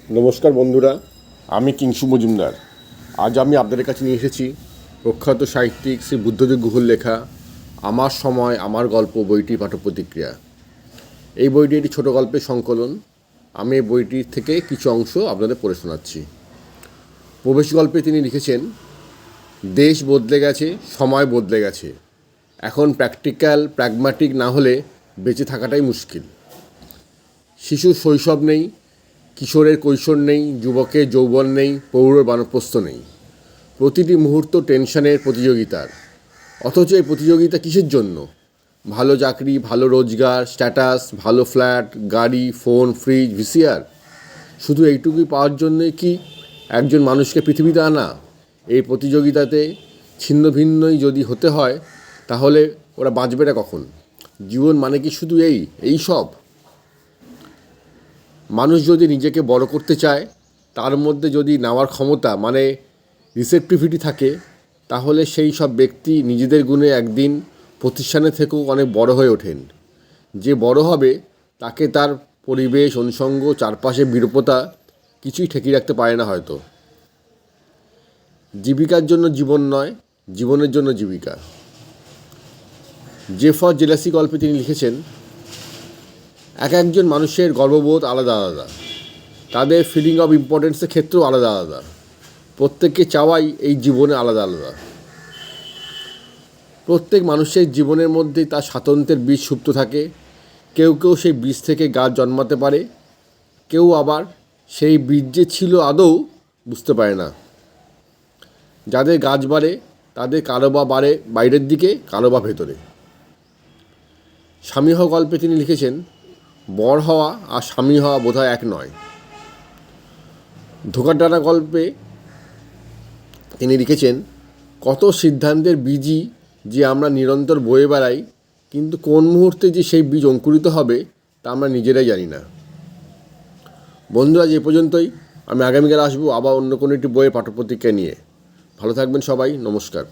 নমস্কার বন্ধুরা, আমি কিংসু মজুমদার। আজ আমি আপনাদের কাছে নিয়ে এসেছি প্রখ্যাত সাহিত্যিক শ্রী বুদ্ধদেব গুহর লেখা আমার সময় আমার গল্প বইটির পাঠ প্রতিক্রিয়া। এই বইটি একটি ছোটো গল্পের সংকলন। আমি এই বইটির থেকে কিছু অংশ আপনাদের পড়ে শোনাচ্ছি। প্রবেশ গল্পে তিনি লিখেছেন, দেশ বদলে গেছে, সময় বদলে গেছে, এখন প্র্যাগম্যাটিক না হলে বেঁচে থাকাটাই মুশকিল। শিশুর শৈশব নেই, কিশোরের কৈশোর নেই, যুবকের যৌবন নেই, প্রৌঢ়র বানপ্রস্থ নেই। প্রতিটি মুহূর্ত টেনশনের প্রতিযোগিতার। অথচ এই প্রতিযোগিতা কিসের জন্য? ভালো চাকরি, ভালো রোজগার, স্ট্যাটাস, ভালো ফ্ল্যাট, গাড়ি, ফোন, ফ্রিজ, ভিসিআর, শুধু এইটুকুই পাওয়ার জন্যই কি একজন মানুষকে পৃথিবীতে আনা? এই প্রতিযোগিতাতে ছিন্ন ভিন্নই যদি হতে হয়, তাহলে ওরা বাঁচবেটা কখন? জীবন মানে কি শুধু এই সব? মানুষ যদি নিজেকে বড় করতে চায়, তার মধ্যে যদি নেওয়ার ক্ষমতা মানে রিসেপটিভিটি থাকে, তাহলে সেই সব ব্যক্তি নিজেদের গুণে একদিন প্রতিষ্ঠানে থেকেও অনেক বড় হয়ে ওঠেন। যে বড় হবে তাকে তার পরিবেশ, অনুষঙ্গ, চারপাশে বিরূপতা কিছুই ঠেকিয়ে রাখতে পারে না হয়তো। জীবিকার জন্য জীবন নয়, জীবনের জন্য জীবিকা। জে ফর জেলাসি গল্পে তিনি লিখেছেন, এক একজন মানুষের গর্ববোধ আলাদা আলাদা, তাদের ফিলিং অফ ইম্পর্টেন্সের ক্ষেত্রেও আলাদা আলাদা। প্রত্যেককে চাওয়াই এই জীবনে আলাদা আলাদা। প্রত্যেক মানুষের জীবনের মধ্যেই তার স্বাতন্ত্র্যের বীজ সুপ্ত থাকে। কেউ কেউ সেই বীজ থেকে গাছ জন্মাতে পারে, কেউ আবার সেই বীজ যে ছিল আদৌ বুঝতে পারে না। যাদের গাছ বাড়ে তাদের কারো বা বাড়ে বাইরের দিকে, কারো বা ভেতরে। স্বামী হওয়া গল্পে তিনি লিখেছেন, বর হওয়া আর স্বামী হওয়া বোধহয় এক নয়। ধোকারডানা গল্পে তিনি লিখেছেন, কত সিদ্ধান্তের বীজই যে আমরা নিরন্তর বয়ে বেড়াই, কিন্তু কোন মুহূর্তে যে সেই বীজ অঙ্কুরিত হবে তা আমরা নিজেরাই জানি না। বন্ধুরা, যে পর্যন্তই। আমি আগামীকাল আসবো আবার অন্য কোনো একটি বইয়ের পাঠ্যপ্রতিক্রিয়া নিয়ে। ভালো থাকবেন সবাই। নমস্কার।